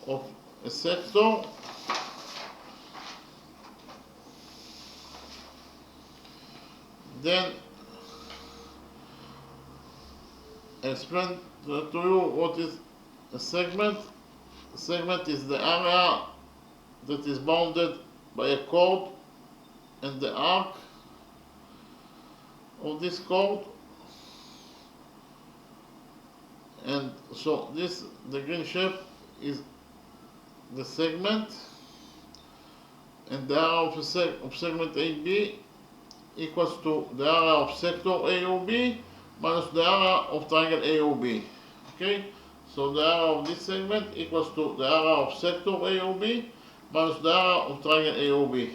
of a sector. Then I explain to you what is a segment. A segment is the area that is bounded by a chord and the arc of this chord. And so this, the green shape, is the segment, and the area of segment AB equals to the area of sector AOB minus the area of triangle AOB. Okay, so the area of this segment equals to the area of sector AOB minus the area of triangle AOB.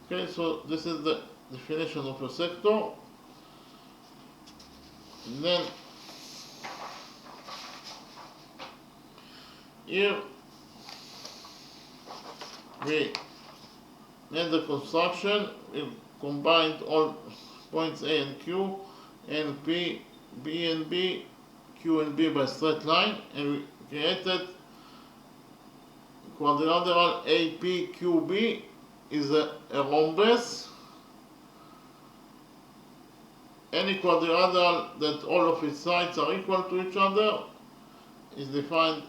Okay, so this is the definition of a sector. And then here we made the construction. We combined all points A and Q, and P, B and B, Q and B by straight line, and we created quadrilateral APQB is a rhombus. Any quadrilateral that all of its sides are equal to each other is defined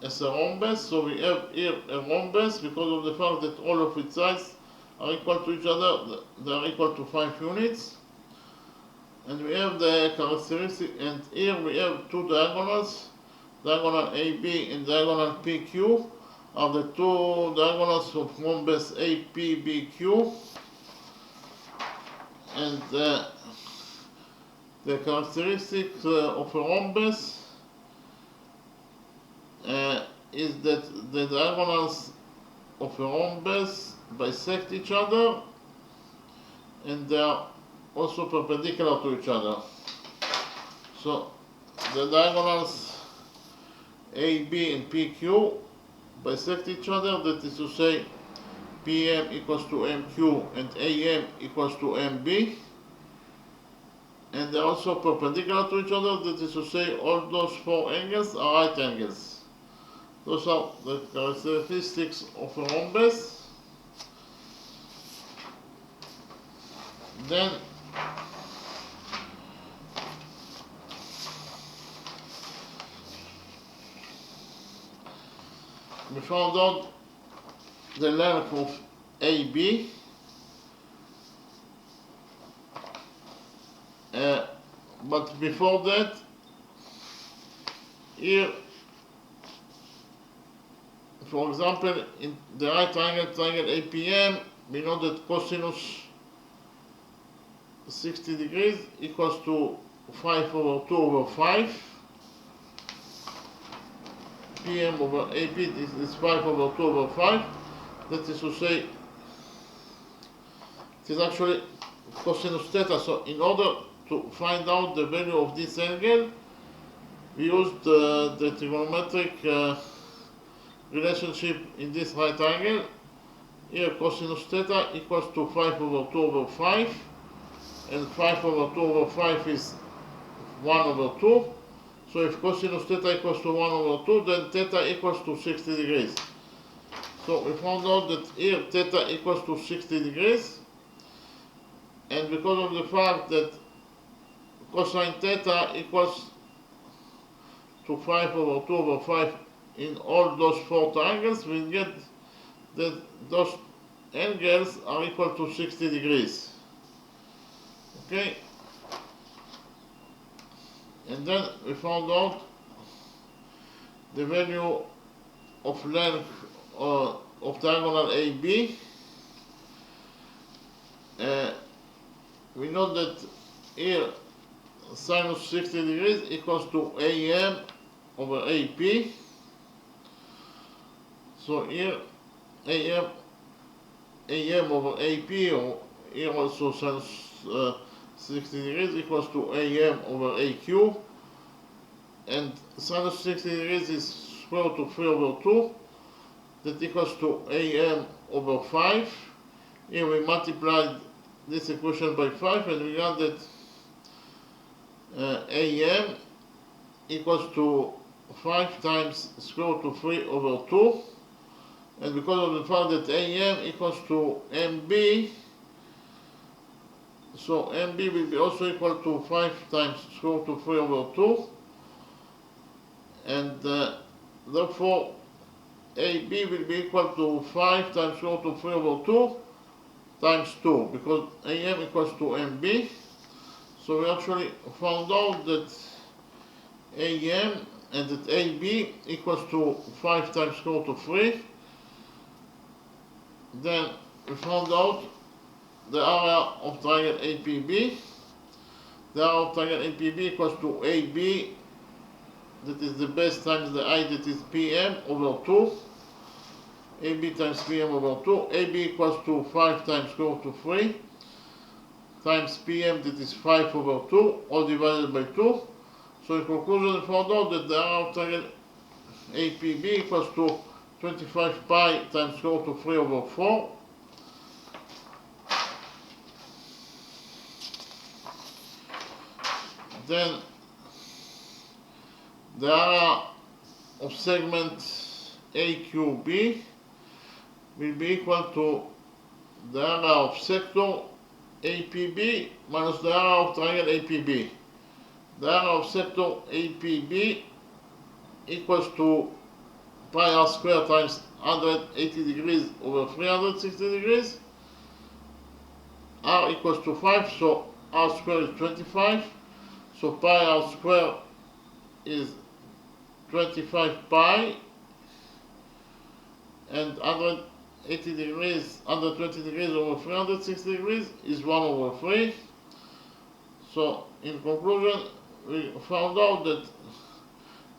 as a rhombus. So we have here a rhombus because of the fact that all of its sides are equal to each other. They are equal to 5 units. And we have the characteristic, and here we have two diagonals, diagonal AB and diagonal PQ are the two diagonals of rhombus APBQ. And the characteristic of a rhombus is that the diagonals of a rhombus bisect each other, and they are also perpendicular to each other. So the diagonals AB and PQ bisect each other, that is to say PM equals to MQ and AM equals to MB, and they're also perpendicular to each other, that is to say all those four angles are right angles. Those are the characteristics of a rhombus. Then we found out the length of AB. But before that, here, for example, in the right triangle, triangle APM, we know that cosinus 60 degrees equals to 5 over 2 over 5. PM over AP is 5 over 2 over 5. That is to say, it is actually cosinus theta. So in order to find out the value of this angle, we used the trigonometric relationship in this right angle. Here cosinus theta equals to 5 over 2 over 5, and 5 over 2 over 5 is 1 over 2. So if cosinus theta equals to 1 over 2, then theta equals to 60 degrees. So we found out that here theta equals to 60 degrees, and because of the fact that cosine theta equals to 5 over 2 over 5 in all those four triangles, we get that those angles are equal to 60 degrees. Okay, and then we found out the value of length of diagonal AB. We know that here sinus 60 degrees equals to AM over AP. So here AM over AP, or here also sinus 60 degrees equals to AM over AQ, and sinus 60 degrees is square root of 3 over 2, that equals to AM over 5. Here we multiplied this equation by 5 and we got that AM equals to 5 times square root of 3 over 2, and because of the fact that AM equals to MB, so MB will be also equal to 5 times square root of 3 over 2, and therefore AB will be equal to 5 times square root of 3 over 2 times 2, because AM equals to MB. So we actually found out that AM and that AB equals to 5 times square root of 3. Then we found out the area of triangle APB. The area of triangle APB equals to AB, that is the base, times the I, that is PM over 2. AB times PM over 2. AB equals to 5 times square root of 3 times PM, that is 5 over 2, all divided by 2. So in conclusion, we found out that the area of triangle APB equals to 25 pi times square root of 3 over 4. Then the area of segment AQB will be equal to the area of sector APB minus the area of triangle APB. The area of sector APB equals to pi r squared times 180 degrees over 360 degrees. R equals to 5, so r squared is 25. So pi r squared is 25 pi, and 180 degrees, 120 degrees over 360 degrees is 1 over 3. So in conclusion, we found out that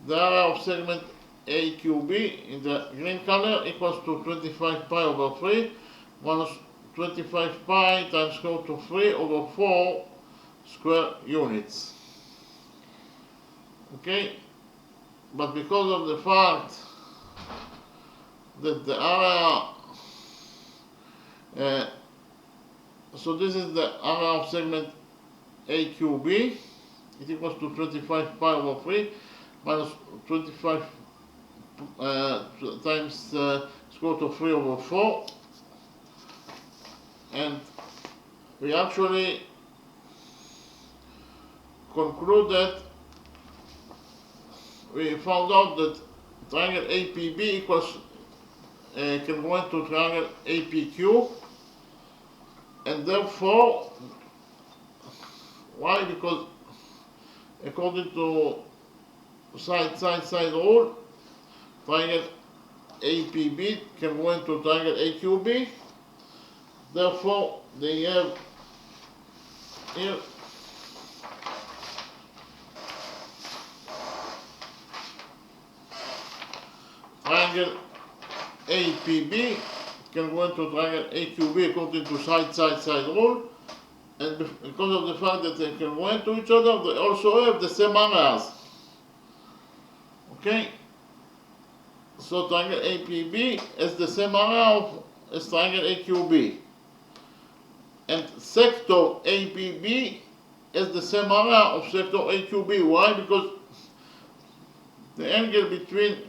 the area of segment AQB in the green color equals to 25 pi over 3 minus 25 pi times square root of 3 over 4 square units. Okay, but because of the fact that the area, so this is the area of segment AQB, it equals to 25 pi over 3 minus 25 times square root of 3 over 4, and we actually concluded, we found out that triangle APB equals congruent to triangle APQ, and therefore, why? Because according to side rule, triangle APB congruent to triangle AQB, therefore they have here triangle APB congruent to triangle AQB according to side rule, and because of the fact that they congruent to each other, they also have the same areas. Okay, so triangle APB has the same area as triangle AQB, and sector APB has the same area of sector AQB. Why? Because the angle between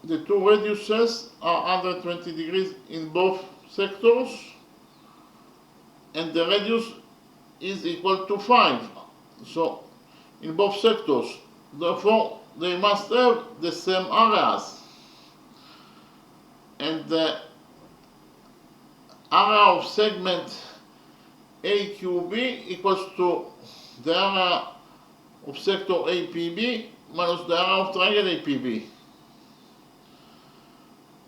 the two radiuses are 120 degrees in both sectors, and the radius is equal to 5. So in both sectors, therefore they must have the same areas. and the area of segment AQB equals to the area of sector APB minus the area of triangle APB.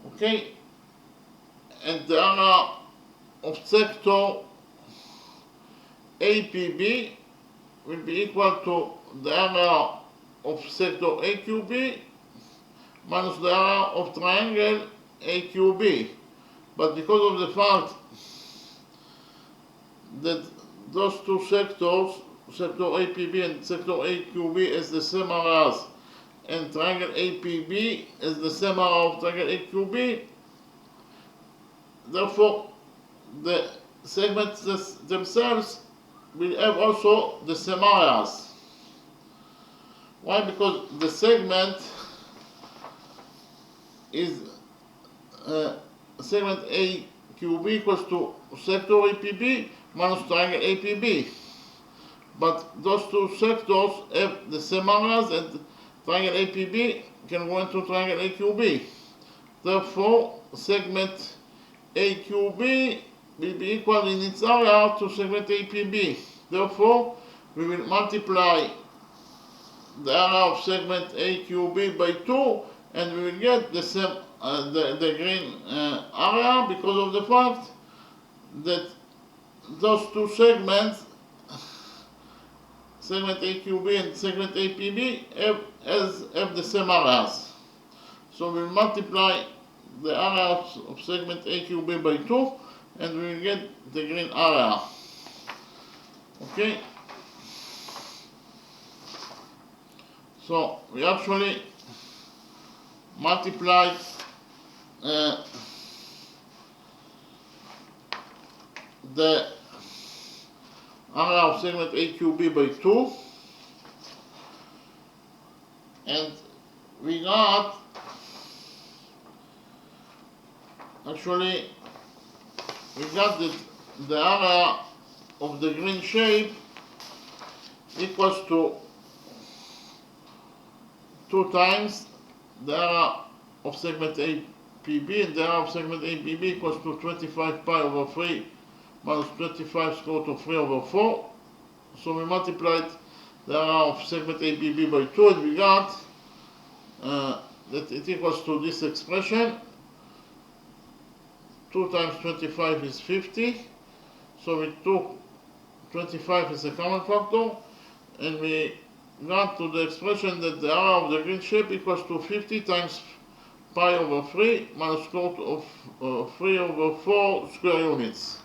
Okay, and the area of sector APB will be equal to the area of sector AQB minus the area of triangle AQB. But because of the fact that those two sectors, sector APB and sector AQB, is the same areas, and triangle APB is the same area of triangle AQB, therefore the segments themselves will have also the same areas. Why? Because the segment is segment AQB equals to sector APB minus triangle APB. But those two sectors have the same areas, and triangle APB can go into triangle AQB. Therefore, segment AQB will be equal in its area to segment APB. Therefore, we will multiply the area of segment AQB by 2, and we will get the same the green area, because of the fact that those two segments, segment AQB and segment APB, have the same areas. So we will multiply the area of segment AQB by 2, and we will get the green area. Okay? So we actually multiplied the area of segment AQB by 2, and we got the area of the green shape equals to 2 times the area of segment APB, and the area of segment APB equals to 25 pi over 3 minus 25 square root of 3 over 4. So we multiplied the area of segment APB by 2, and we got that it equals to this expression. 2 times 25 is 50. So we took 25 as a common factor, and we got to the expression that the area of the green shape equals to 50 times pi over 3 minus square root of 3 over 4 square units.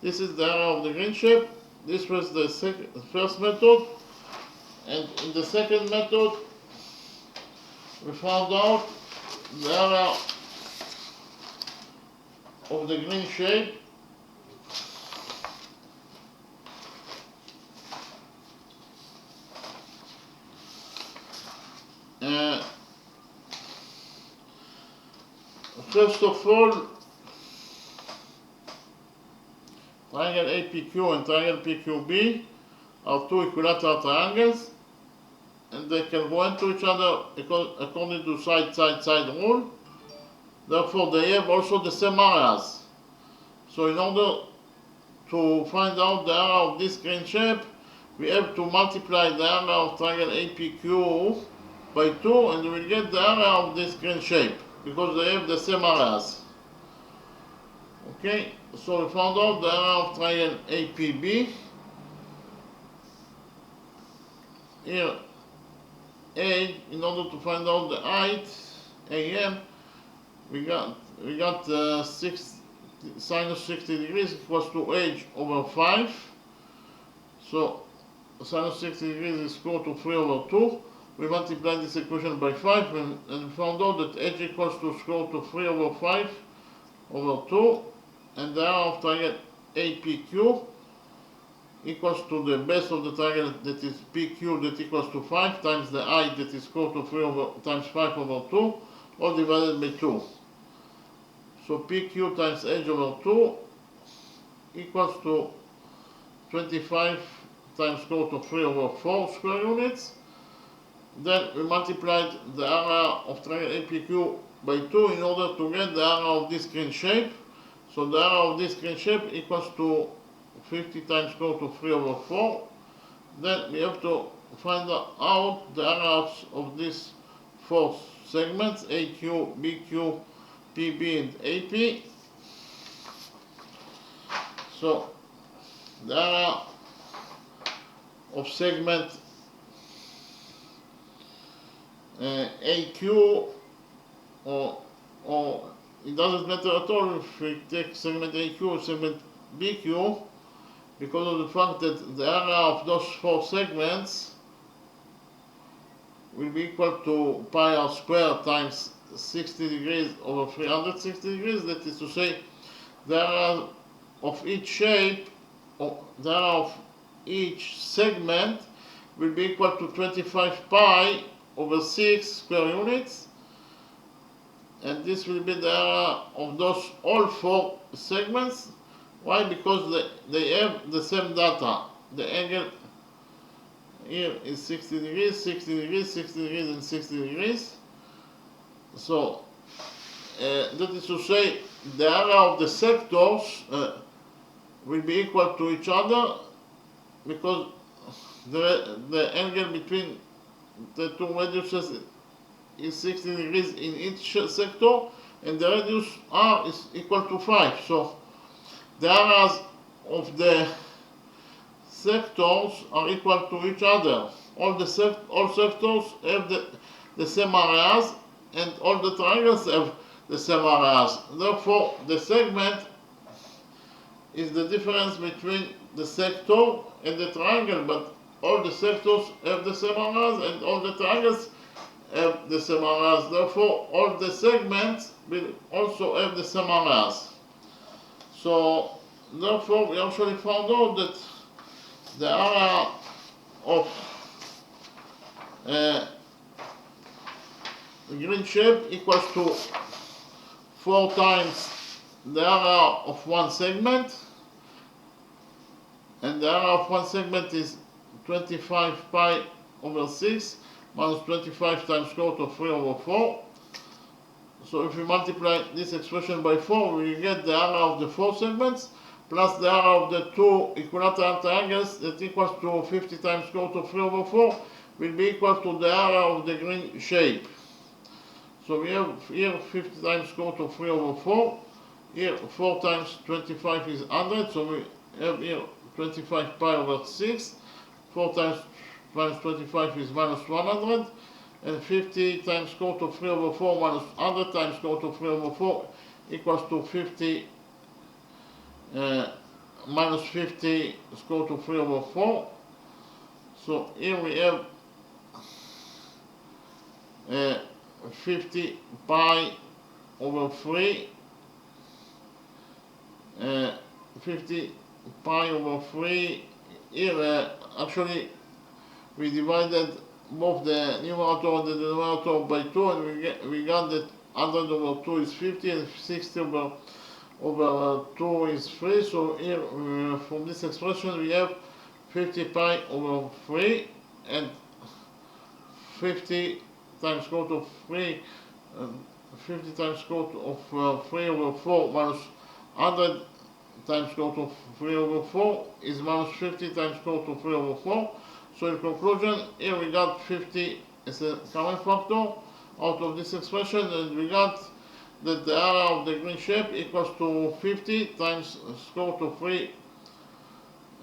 This is the area of the green shape. This was the first method, and in the second method we found out the area of the green shape first of all, triangle APQ and triangle PQB are two equilateral triangles, and they can go into each other according to side rule. Therefore, they have also the same areas. So in order to find out the area of this green shape, we have to multiply the area of triangle APQ by 2, and we will get the area of this green shape, because they have the same areas. Okay, so we found out the area of triangle APB. Here, A, in order to find out the height, AM, we got sinus 60 degrees equals to h over 5. So sinus 60 degrees is equal to 3 over 2. We multiplied this equation by 5, and found out that h equals to square root of 3 over 5 over 2, and the area of triangle APQ equals to the base of the triangle, that is PQ, that equals to 5 times the height, that is equal to 3 over times 5 over 2, all divided by 2. So PQ times h over 2 equals to 25 times square root of 3 over 4 square units. Then we multiplied the area of triangle APQ by 2 in order to get the area of this green shape. So the area of this green shape equals to 50 times square root of 3 over 4. Then we have to find out the areas of these 4 segments, AQ, BQ, PB and AP. So the area of segment AQ, or it doesn't matter at all if we take segment AQ or segment BQ, because of the fact that the area of those 4 segments will be equal to pi r squared times 60 degrees over 360 degrees. That is to say, the area of each shape, or the area of each segment, will be equal to 25 pi over 6 square units, and this will be the area of those all 4 segments. Why? Because they have the same data. The angle here is 60 degrees, 60 degrees, 60 degrees, and 60 degrees. So that is to say, the area of the sectors will be equal to each other, because the angle between the 2 radiuses is 60 degrees in each sector, and the radius r is equal to 5. So the areas of the sectors are equal to each other. All sectors have the same areas, and all the triangles have the same areas. Therefore, the segment is the difference between the sector and the triangle, but all the sectors have the same areas, and all the triangles have the same areas. Therefore, all the segments will also have the same areas. So, therefore, we actually found out that the area of the green shape equals to 4 times the area of one segment, and the area of one segment is 25 pi over 6 minus 25 times square root of 3 over 4. So if we multiply this expression by 4, we get the area of the 4 segments plus the area of the 2 equilateral triangles, that equals to 50 times square root of 3 over 4, will be equal to the area of the green shape. So we have here 50 times square root of 3 over 4. Here 4 times 25 is 100, so we have here 25 pi over 6. 4 times minus 25 is minus 100. And 50 times square root of 3 over 4 minus 100 times square root of 3 over 4 equals to 50 minus 50 square root of 3 over 4. So here we have 50 pi over 3, 50 pi over 3. Here actually we divided both the numerator and the denominator by 2, and we got that 100 over 2 is 50 and 60 over 2 is 3. So here from this expression we have 50 pi over 3 and 50 times square root of 3, 50 times square root of 3 over 4 minus 100 times square root of 3 over 4 is minus 50 times square root of 3 over 4. So in conclusion, here we got 50 as a common factor out of this expression, and we got that the area of the green shape equals to 50 times square root of 3.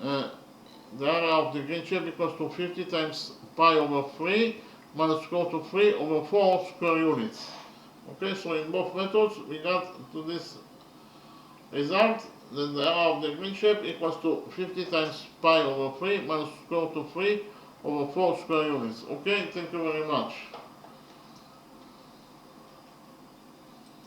The area of the green shape equals to 50 times pi over 3 minus square root of 3 over 4 square units. Okay, so in both methods we got to this result. Then the area of the green shape equals to 50 times pi over 3 minus square root of 3 over 4 square units. Okay, thank you very much.